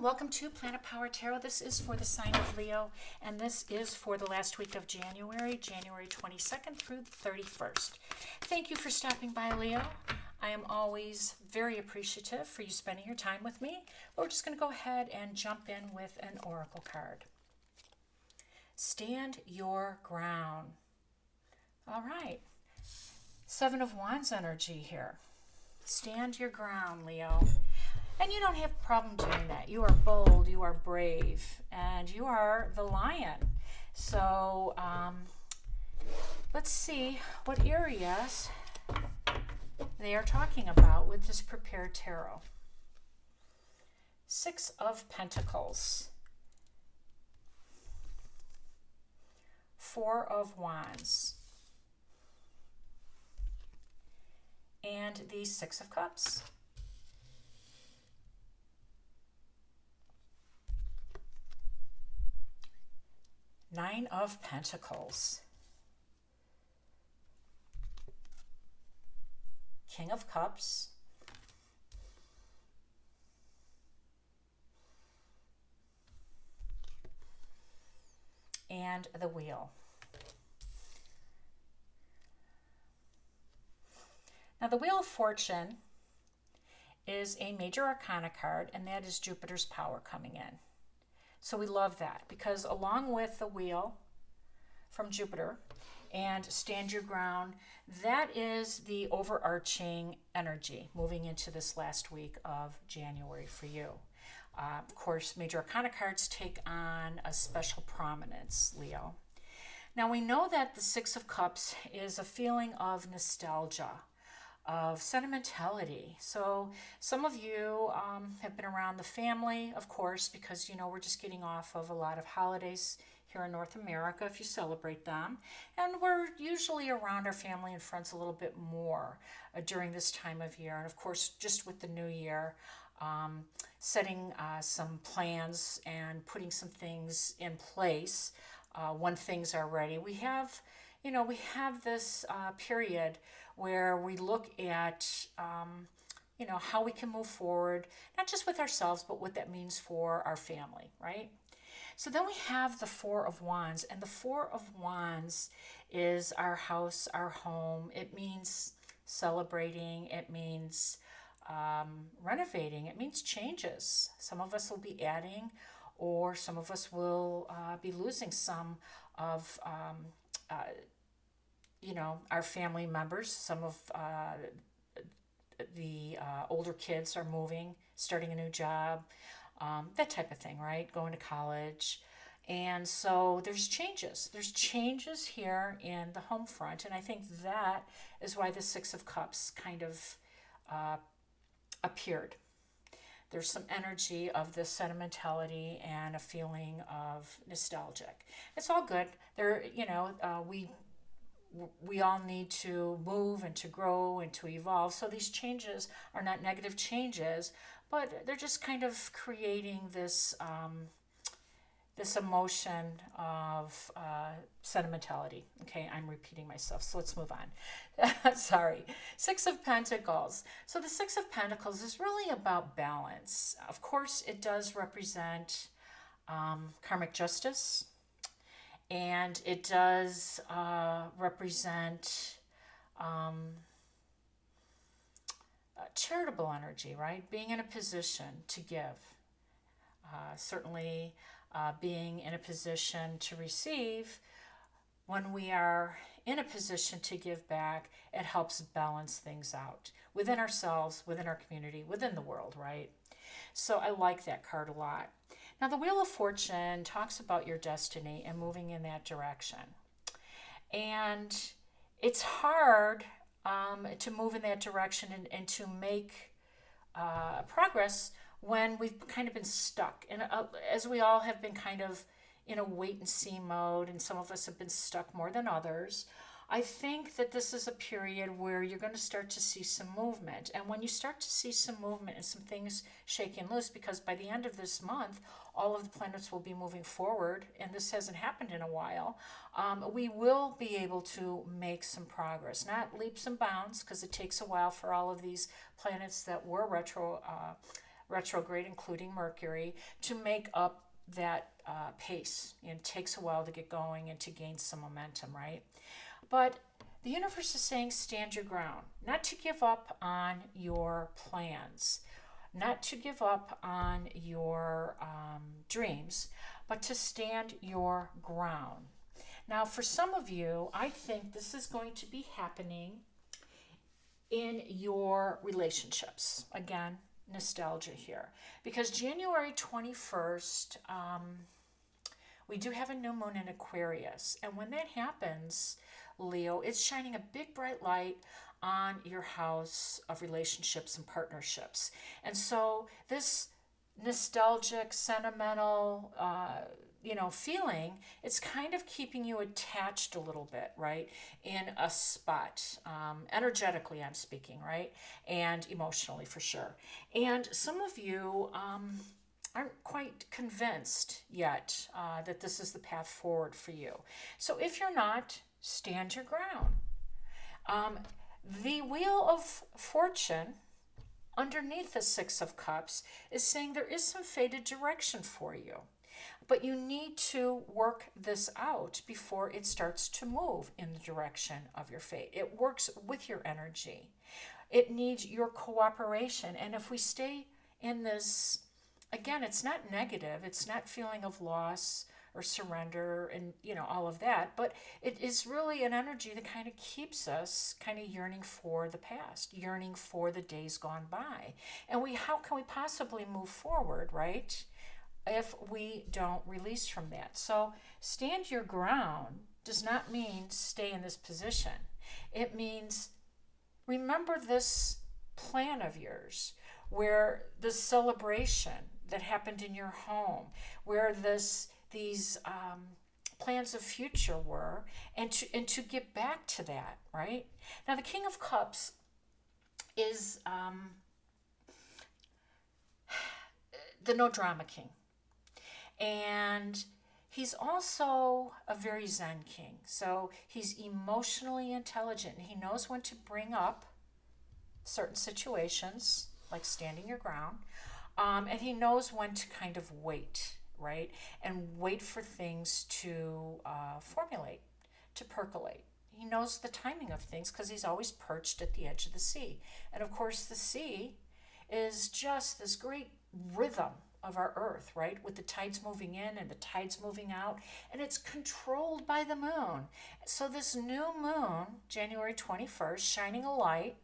Welcome to Planet Power Tarot. This is for the sign of Leo, and this is for the last week of January, January 22nd through the 31st. Thank you for stopping by, Leo. I am always very appreciative for you spending your time with me. We're just going to go ahead and jump in with an oracle card. Stand your ground. All right. Seven of Wands energy here. Stand your ground, Leo. And you don't have a problem doing that. You are bold, you are brave, and you are the lion. So let's see what areas they are talking about with this prepared tarot. Six of Pentacles. Four of Wands. And the Six of Cups. Nine of Pentacles. King of Cups. And the Wheel. Now the Wheel of Fortune is a major arcana card, and that is Jupiter's power coming in. So we love that because along with the wheel from Jupiter and stand your ground, that is the overarching energy moving into this last week of January for you. Of course, major arcana cards take on a special prominence, Leo. Now we know that the Six of Cups is a feeling of nostalgia, of sentimentality. So some of you have been around the family, of course, because we're just getting off of a lot of holidays here in North America if you celebrate them, and we're usually around our family and friends a little bit more during this time of year. And of course, just with the new year, setting some plans and putting some things in place when things are ready. We have this period where we look at, how we can move forward, not just with ourselves, but what that means for our family, right? So then we have the Four of Wands, and the Four of Wands is our house, our home. It means celebrating. It means renovating. It means changes. Some of us will be adding, or some of us will be losing some of our family members. Some of the older kids are moving, starting a new job, that type of thing, right? Going to college. And so there's changes. There's changes here in the home front. And I think that is why the Six of Cups kind of appeared. There's some energy of this sentimentality and a feeling of nostalgic. It's all good. We all need to move and to grow and to evolve. So these changes are not negative changes, but they're just kind of creating this this emotion of sentimentality. Okay, I'm repeating myself, so let's move on. Sorry. Six of Pentacles. So the Six of Pentacles is really about balance. Of course, it does represent karmic justice. And it does represent charitable energy, right? Being in a position to give. Certainly being in a position to receive. When we are in a position to give back, it helps balance things out within ourselves, within our community, within the world, right? So I like that card a lot. Now, the Wheel of Fortune talks about your destiny and moving in that direction. And it's hard to move in that direction and to make progress when we've kind of been stuck. And as we all have been kind of in a wait-and-see mode, and some of us have been stuck more than others, I think that this is a period where you're going to start to see some movement. And when you start to see some movement and some things shaking loose, because by the end of this month, all of the planets will be moving forward, and this hasn't happened in a while, we will be able to make some progress. Not leaps and bounds, because it takes a while for all of these planets that were retrograde, including Mercury, to make up that pace. It takes a while to get going and to gain some momentum, right? But the universe is saying stand your ground, not to give up on your plans, not to give up on your dreams, but to stand your ground. Now, for some of you, I think this is going to be happening in your relationships. Again, nostalgia here. Because January 21st, we do have a new moon in Aquarius. And when that happens, Leo, it's shining a big bright light on your house of relationships and partnerships. And so this nostalgic, sentimental, feeling, it's kind of keeping you attached a little bit, right? In a spot, energetically I'm speaking, right? And emotionally for sure. And some of you aren't quite convinced yet that this is the path forward for you. So if you're not, stand your ground. The Wheel of Fortune underneath the Six of Cups is saying there is some fated direction for you. But you need to work this out before it starts to move in the direction of your fate. It works with your energy. It needs your cooperation. And if we stay in this, again, it's not negative. It's not feeling of loss or surrender and, all of that. But it is really an energy that kind of keeps us kind of yearning for the past, yearning for the days gone by. And how can we possibly move forward, right? If we don't release from that. So stand your ground does not mean stay in this position. It means remember this plan of yours where the celebration that happened in your home, where these plans of future were, and to get back to that, right? Now the King of Cups is the no drama king. And he's also a very Zen king. So he's emotionally intelligent and he knows when to bring up certain situations, like standing your ground. And he knows when to kind of wait, right? And wait for things to formulate, to percolate. He knows the timing of things because he's always perched at the edge of the sea. And of course, the sea is just this great rhythm of our earth, right? With the tides moving in and the tides moving out, and it's controlled by the moon. So this new moon, January 21st, shining a light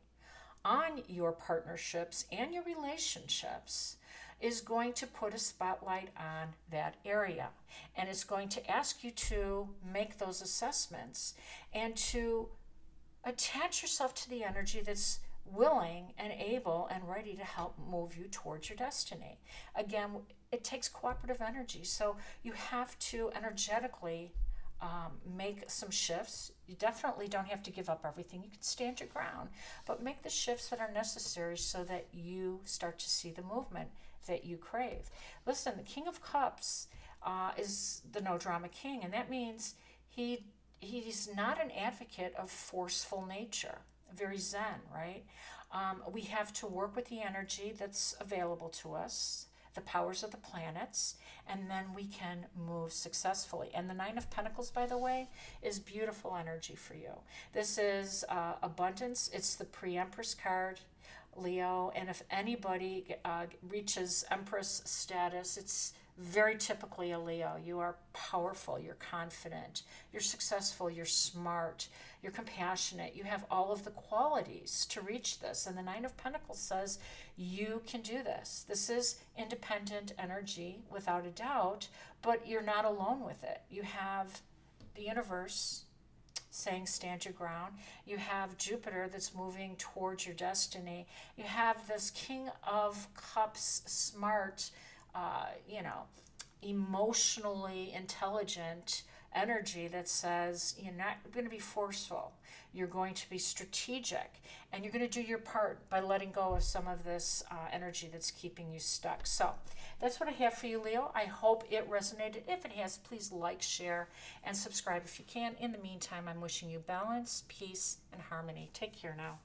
on your partnerships and your relationships is going to put a spotlight on that area. And it's going to ask you to make those assessments and to attach yourself to the energy that's willing and able and ready to help move you towards your destiny. Again, it takes cooperative energy, so you have to energetically make some shifts. You definitely don't have to give up everything. You can stand your ground, but make the shifts that are necessary so that you start to see the movement that you crave. Listen, the King of Cups is the no drama king, and that means he's not an advocate of forceful nature. Very Zen, right? We have to work with the energy that's available to us, the powers of the planets, and then we can move successfully. And the Nine of Pentacles, by the way, is beautiful energy for you. This is abundance. It's the pre-Empress card, Leo, and if anybody reaches Empress status, it's very typically a Leo. You are powerful, you're confident, you're successful, you're smart, you're compassionate. You have all of the qualities to reach this. And the Nine of Pentacles says you can do this. This is independent energy without a doubt, but you're not alone with it. You have the universe saying stand your ground. You have Jupiter that's moving towards your destiny. You have this King of Cups, smart, emotionally intelligent energy that says you're not going to be forceful. You're going to be strategic, and you're going to do your part by letting go of some of this energy that's keeping you stuck. So that's what I have for you, Leo. I hope it resonated. If it has, please like, share, and subscribe if you can. In the meantime, I'm wishing you balance, peace, and harmony. Take care now.